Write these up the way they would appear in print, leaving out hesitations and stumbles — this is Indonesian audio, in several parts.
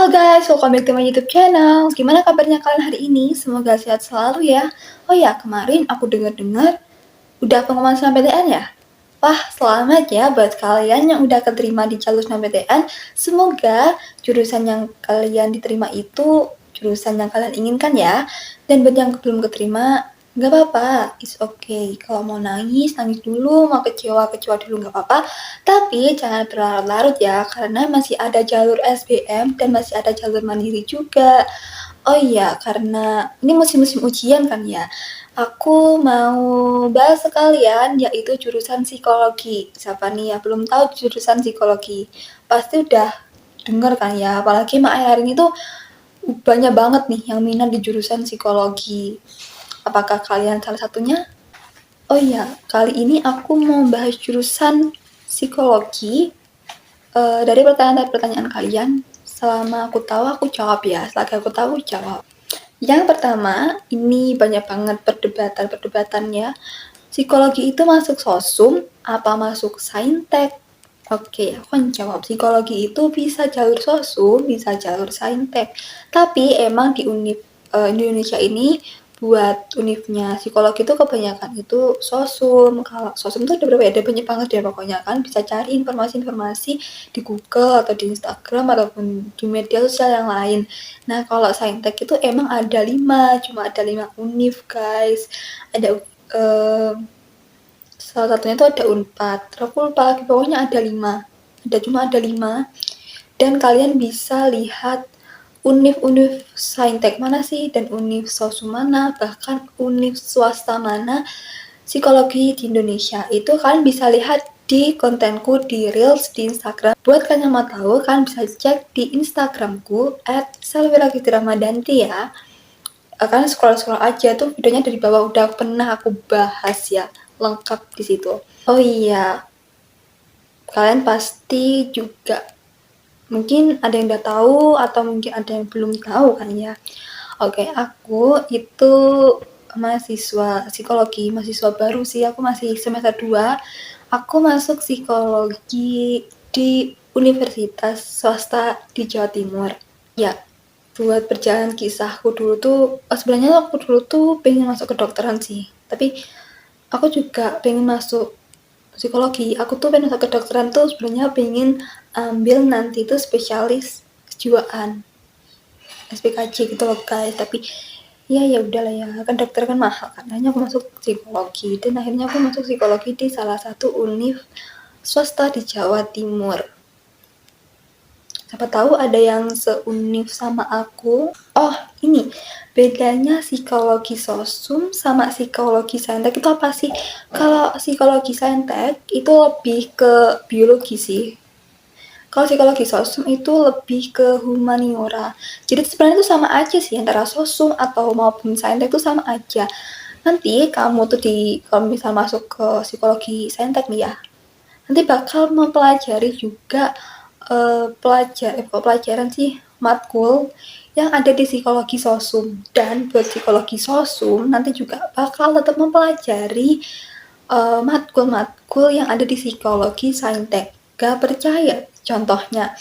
Halo guys, welcome back to my YouTube channel. Gimana kabarnya kalian hari ini? Semoga sehat selalu ya. Oh ya, kemarin aku dengar-dengar udah pengumuman SNMPTN ya? Wah, selamat ya buat kalian yang udah keterima di jalur SNMPTN. Semoga jurusan yang kalian diterima itu jurusan yang kalian inginkan ya. Dan buat yang belum keterima, nggak apa-apa, it's okay. Kalau mau nangis, nangis dulu, mau kecewa dulu nggak apa-apa. Tapi jangan berlarut-larut ya, karena masih ada jalur SBM dan masih ada jalur mandiri juga. Oh iya, karena ini musim-musim ujian kan ya, aku mau bahas sekalian yaitu jurusan psikologi. Siapa nih ya belum tahu jurusan psikologi? Pasti udah denger kan ya, apalagi akhir-akhir ini tuh banyak banget nih yang minat di jurusan psikologi. Apakah kalian salah satunya? Oh iya, kali ini aku mau bahas jurusan psikologi. Dari pertanyaan-pertanyaan kalian, selama aku tahu aku jawab ya, selagi aku tahu jawab. Yang pertama, ini banyak banget perdebatan-perdebatannya. Psikologi itu masuk sosum, apa masuk saintek? Oke, aku akan jawab. Psikologi itu bisa jalur sosum, bisa jalur saintek. Tapi emang di Indonesia ini buat univnya psikologi itu kebanyakan itu sosum. Kalau sosum itu ada berapa ya? Ada banyak banget ya pokoknya kan. Bisa cari informasi-informasi di Google atau di Instagram ataupun di media sosial yang lain. Nah, kalau saintek itu emang ada 5, cuma ada 5 univ guys. Ada salah satunya itu ada Unpad, aku lupa lagi, pokoknya ada 5, cuma ada 5. Dan kalian bisa lihat univ-univ saintek mana sih dan univ sosum mana, bahkan univ swasta mana psikologi di Indonesia. Itu kalian bisa lihat di kontenku di Reels di Instagram. Buat kalian yang mau tahu, kalian bisa cek di Instagramku @selviragitiramadhanti ya. Kalian scroll-scroll aja tuh videonya dari bawah udah pernah aku bahas ya, lengkap di situ. Oh iya, kalian pasti juga mungkin ada yang udah tahu atau mungkin ada yang belum tahu kan ya. Oke, aku itu mahasiswa psikologi, mahasiswa baru sih, aku masih semester 2. Aku masuk psikologi di universitas swasta di Jawa Timur. Ya, buat perjalanan kisahku dulu tuh, sebenarnya aku dulu tuh pengen masuk kedokteran sih, tapi aku juga pengen masuk psikologi. Aku tuh pengen masuk kedokteran tuh sebenarnya pengen ambil nanti tuh spesialis kejiwaan, SPKJ gitu loh guys. Tapi ya udahlah ya, kan dokter kan mahal kan. Akhirnya aku masuk psikologi dan akhirnya aku masuk psikologi di salah satu univ swasta di Jawa Timur. Siapa tahu ada yang seuniv sama aku. Oh, ini bedanya psikologi sosum sama psikologi saintek itu apa sih? Kalau psikologi saintek itu lebih ke biologi sih. Kalau psikologi sosum itu lebih ke humaniora. Jadi sebenarnya itu sama aja sih, antara sosum atau maupun saintek itu sama aja. Nanti kamu tuh kalau misal masuk ke psikologi saintek nih ya, nanti bakal mempelajari juga pelajaran sih matkul yang ada di psikologi sosum. Dan buat psikologi sosum nanti juga bakal tetap mempelajari matkul-matkul yang ada di psikologi saintek. Gak percaya? Contohnya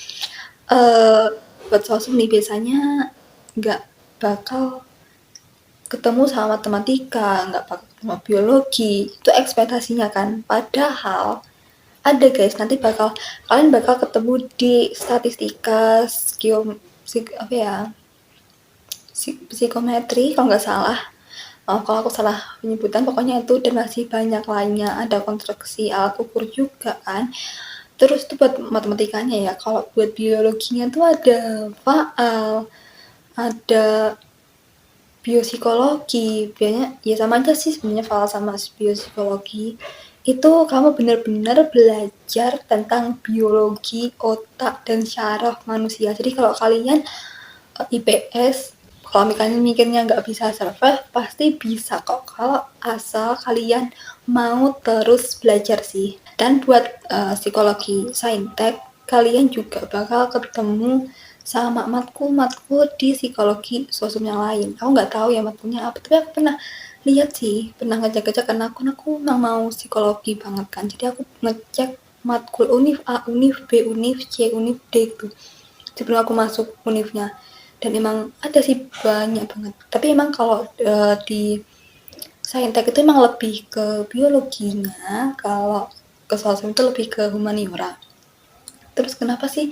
buat sosum nih biasanya gak bakal ketemu sama matematika, nggak bakal ketemu biologi, itu ekspektasinya kan. Padahal ada guys, nanti kalian bakal ketemu di statistika, psikometri kalau nggak salah. Kalau aku salah penyebutan pokoknya itu, dan masih banyak lainnya. Ada konstruksi alat ukur juga kan. Terus tuh buat matematikanya ya, kalau buat biologinya tuh ada faal, ada biopsikologi. Biasanya ya sama aja sih sebenarnya faal sama biopsikologi. Itu kamu benar-benar belajar tentang biologi otak dan syaraf manusia. Jadi kalau kalian IPS, kalau misalnya mikirnya nggak bisa survive, pasti bisa kok kalau asal kalian mau terus belajar sih. Dan buat psikologi saintek, kalian juga bakal ketemu sama matkul-matkul di psikologi sosum yang lain. Aku nggak tahu ya matkulnya apa, tapi aku pernah lihat sih, pernah ngecek-ngecek karena aku memang mau psikologi banget kan. Jadi aku ngecek matkul univ A, univ B, univ C, univ D gitu. sebelum aku masuk univnya. Dan emang ada sih banyak banget, tapi emang kalau di Saintek itu emang lebih ke biologinya, kalau ke sosum itu lebih ke humaniora. Terus kenapa sih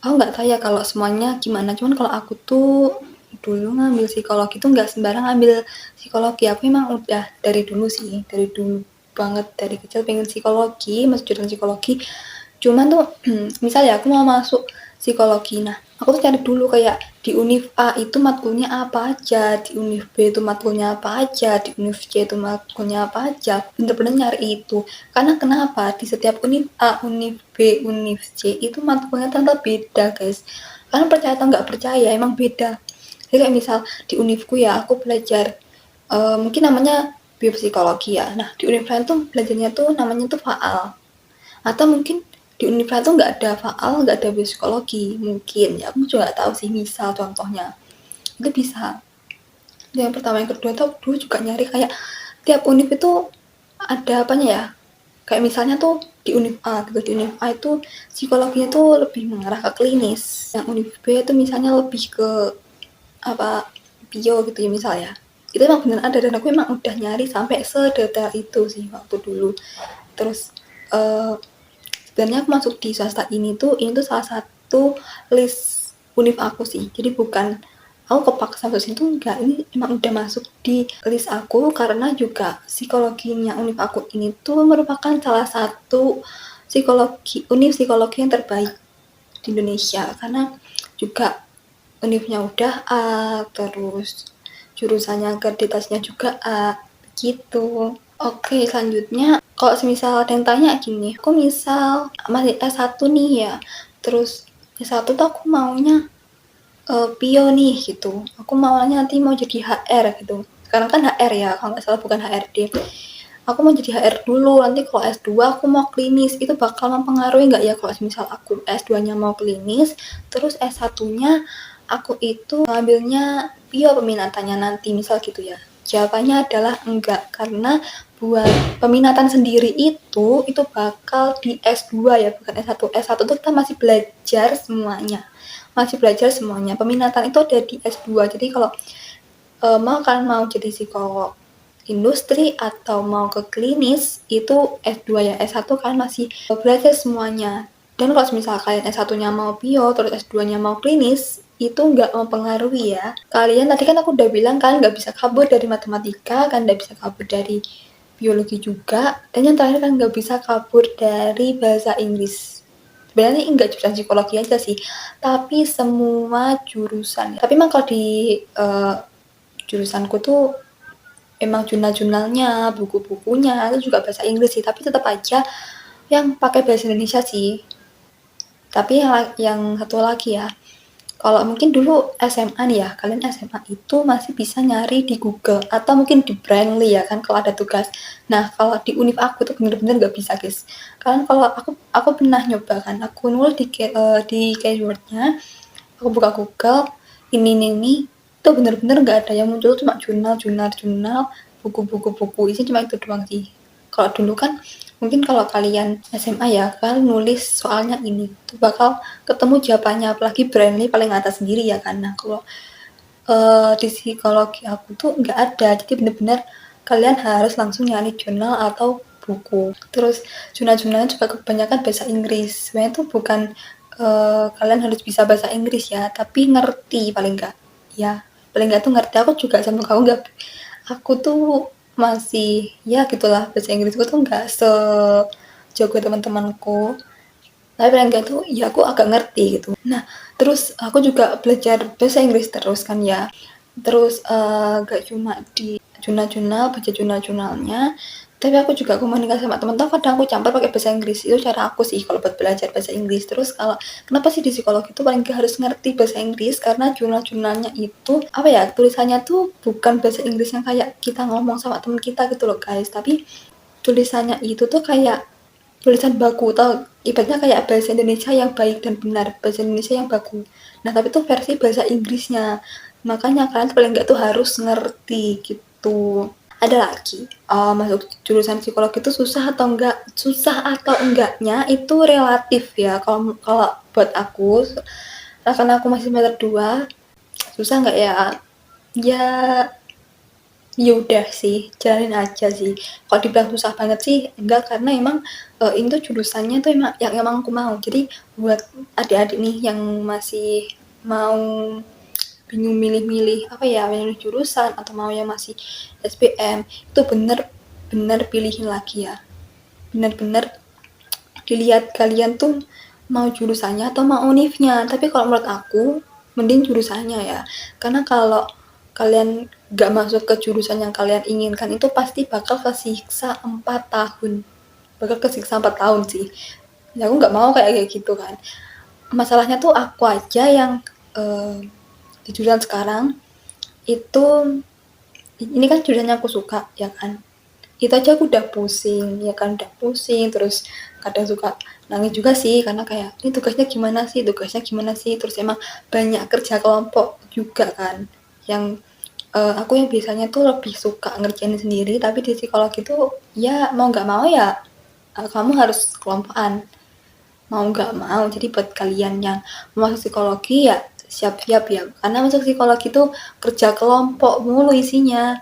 aku nggak tahu ya kalau semuanya gimana, cuman kalau aku tuh dulu ngambil psikologi tuh nggak sembarang ngambil psikologi. Aku emang udah dari dulu sih, dari dulu banget, dari kecil pengen psikologi, masuk jurusan psikologi. Cuman tuh misal ya aku mau masuk psikologi, nah aku tuh cari dulu kayak di univ A itu matkulnya apa aja, di univ B itu matkulnya apa aja, di univ C itu matkulnya apa aja, bener-bener nyari itu. Karena kenapa di setiap univ A, univ B, univ C itu matkulnya ternyata beda guys. Karena percaya atau nggak percaya emang beda. Jadi kayak misal di univku ya aku belajar mungkin namanya biopsikologi ya. Nah di univ lain tuh belajarnya tuh namanya tuh faal, atau mungkin di universitas tuh nggak ada faal, nggak ada psikologi, mungkin ya aku juga nggak tahu sih. Misal contohnya itu bisa. Yang pertama, yang kedua tuh dulu juga nyari kayak tiap univ itu ada apanya ya, kayak misalnya tuh di univ A gitu, di univ A itu psikologinya tuh lebih mengarah ke klinis, yang univ B itu misalnya lebih ke apa, bio gitu ya misalnya. Itu emang bener ada, dan aku emang udah nyari sampai sedetail itu sih waktu dulu. Terus sebenarnya aku masuk di swasta ini tuh salah satu list univ aku sih. Jadi bukan aku kepaksa masuk sini tuh enggak, ini emang udah masuk di list aku karena juga psikologinya univ aku ini tuh merupakan salah satu univ psikologi yang terbaik di Indonesia, karena juga univnya udah A, terus jurusannya akreditasinya juga A gitu. Oke, selanjutnya kalau semisal ada yang tanya gini, aku misal masih S1 nih ya, terus S1 tuh aku maunya Pio nih gitu, aku maunya nanti mau jadi HR gitu. Sekarang kan HR ya, kalau nggak salah bukan HRD. Aku mau jadi HR dulu, nanti kalau S2 aku mau klinis, itu bakal mempengaruhi nggak ya kalau misal aku S2-nya mau klinis, terus S1-nya aku itu ngambilnya Pio peminatannya nanti, misal gitu ya. Jawabannya adalah enggak, karena buat peminatan sendiri itu bakal di S2 ya, bukan S1. S1 itu kita masih belajar semuanya. Masih belajar semuanya. Peminatan itu ada di S2. Jadi kalau mau jadi psikolog industri atau mau ke klinis itu S2 ya. S1 kan masih belajar semuanya. Dan kalau misalnya kalian S1-nya mau bio, terus S2-nya mau klinis, itu nggak mempengaruhi ya. Kalian tadi kan aku udah bilang kan nggak bisa kabur dari matematika, kan nggak bisa kabur dari biologi juga, dan yang terakhir kan nggak bisa kabur dari bahasa Inggris. Sebenarnya enggak jurusan psikologi aja sih, tapi semua jurusan. Tapi emang kalau di jurusanku tuh emang jurnal-jurnalnya, buku-bukunya itu juga bahasa Inggris sih, tapi tetap aja yang pakai bahasa Indonesia sih. Tapi yang satu lagi ya, kalau mungkin dulu SMA nih ya, kalian SMA itu masih bisa nyari di Google atau mungkin di Brandly ya kan kalau ada tugas. Nah kalau di univ aku tuh bener-bener nggak bisa guys. Kalian kalau aku pernah nyoba kan, aku nulis di keywordnya, aku buka Google, ini itu bener-bener nggak ada yang muncul, cuma jurnal, buku-buku isinya cuma itu doang sih. Kalau dulu kan mungkin kalau kalian SMA ya, kalian nulis soalnya ini tuh bakal ketemu jawabannya, apalagi Brandly paling atas sendiri ya kan. Nah kalau di psikologi aku tuh nggak ada, jadi bener-bener kalian harus langsung nyari jurnal atau buku. Terus jurnal-jurnalnya juga kebanyakan bahasa Inggris. Sebenarnya tuh bukan kalian harus bisa bahasa Inggris ya, tapi ngerti paling nggak. Ya, paling nggak tuh ngerti. Aku juga sama kamu nggak. Aku tuh masih ya gitulah, bahasa Inggrisku tuh nggak sejago teman-temanku. Tapi paling nggak tuh ya aku agak ngerti gitu. Nah, terus aku juga belajar bahasa Inggris terus kan ya. Terus gak cuma di jurnal-jurnal, baca jurnal-jurnalnya, tapi aku juga komunikasi sama teman-teman, kadang aku campur pakai bahasa Inggris. Itu cara aku sih kalau buat belajar bahasa Inggris. Terus kalau kenapa sih di psikologi itu paling gak harus ngerti bahasa Inggris, karena jurnal-jurnalnya itu apa ya, tulisannya tuh bukan bahasa Inggris yang kayak kita ngomong sama teman kita gitu loh guys, tapi tulisannya itu tuh kayak tulisan baku, atau ibaratnya kayak bahasa Indonesia yang baik dan benar, bahasa Indonesia yang baku. Nah tapi itu versi bahasa Inggrisnya, makanya kalian paling nggak tuh harus ngerti gitu. Ada lagi, masuk jurusan psikologi itu susah atau enggaknya itu relatif ya. Kalau kalau buat aku, karena aku masih semester 2, susah nggak ya? Ya, ya udah sih, jalanin aja sih. Kalau dibilang susah banget sih, enggak, karena emang ini tuh jurusannya tuh emang aku mau. Jadi buat adik-adik nih yang masih mau bingung milih-milih apa ya, milih jurusan atau mau yang masih SBM, itu bener-bener pilihin lagi ya. Bener-bener dilihat kalian tuh mau jurusannya atau mau univnya. Tapi kalau menurut aku mending jurusannya ya, karena kalau kalian gak masuk ke jurusan yang kalian inginkan itu pasti bakal kesiksa 4 tahun, bakal kesiksa 4 tahun sih. Ya aku gak mau kayak gitu kan. Masalahnya tuh aku aja yang di jurusan sekarang itu, ini kan jurusannya aku suka ya kan, itu aja aku udah pusing ya kan, udah pusing terus kadang suka nangis juga sih karena kayak ini tugasnya gimana sih, terus emang banyak kerja kelompok juga kan, yang aku yang biasanya tuh lebih suka ngerjain sendiri, tapi di psikologi tuh ya mau nggak mau ya kamu harus kelompokan, mau nggak mau. Jadi buat kalian yang mau masuk psikologi ya siap-siap ya, karena masuk psikologi tuh kerja kelompok mulu isinya,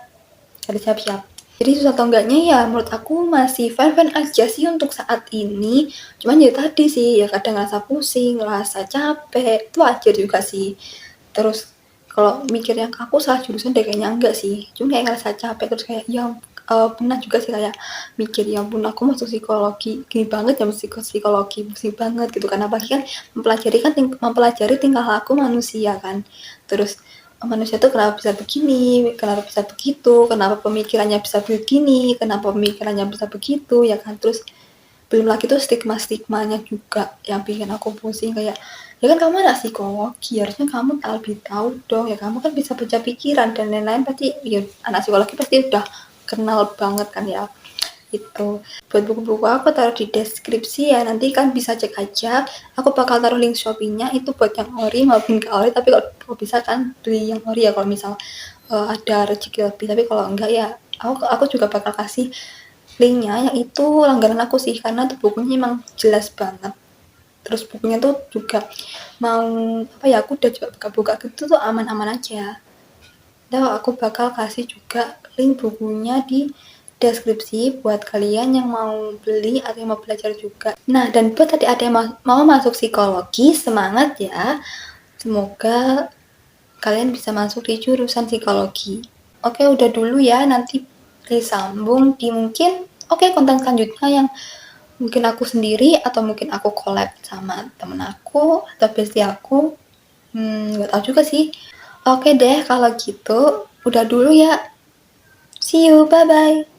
harus siap-siap. Jadi susah atau enggaknya ya menurut aku masih fan-fan aja sih untuk saat ini. Cuman ya tadi sih ya kadang ngerasa pusing, ngerasa capek, itu aja juga sih. Terus kalau mikirnya aku salah jurusan deh kayaknya enggak sih. Cuma kayak ngerasa capek terus kayak ya pernah juga sih kayak mikir ya ampun aku masuk psikologi gini banget ya, psikologi pusing banget gitu kan, apalagi kan mempelajari tingkah laku manusia kan. Terus manusia tuh kenapa bisa begini, kenapa bisa begitu, kenapa pemikirannya bisa begini, kenapa pemikirannya bisa begitu ya kan. Terus belum lagi tuh stigma-stigmanya juga yang bikin aku pusing, kayak ya kan kamu anak psikologi harusnya kamu lebih tahu dong ya, kamu kan bisa baca pikiran dan lain-lain, pasti ya anak psikologi pasti udah kenal banget kan ya. Itu buat buku-buku aku taruh di deskripsi ya, nanti kan bisa cek aja, aku bakal taruh link Shopee-nya itu buat yang ori maupun gak ori, tapi kalau bisa kan beli yang ori ya kalau misal ada rezeki lebih, tapi kalau enggak ya aku juga bakal kasih linknya yang itu langganan aku sih, karena tuh bukunya emang jelas banget. Terus bukunya tuh juga mau apa ya, aku udah juga buka-buka gitu tuh aman-aman aja. Dan aku bakal kasih juga link bukunya di deskripsi buat kalian yang mau beli atau yang mau belajar juga. Nah, dan buat adik-adik yang mau masuk psikologi, semangat ya. Semoga kalian bisa masuk di jurusan psikologi. Oke, udah dulu ya, nanti disambung di mungkin konten selanjutnya yang mungkin aku sendiri atau mungkin aku collab sama temen aku atau bestie aku, nggak tahu juga sih. Oke deh kalau gitu, udah dulu ya. See you, bye bye.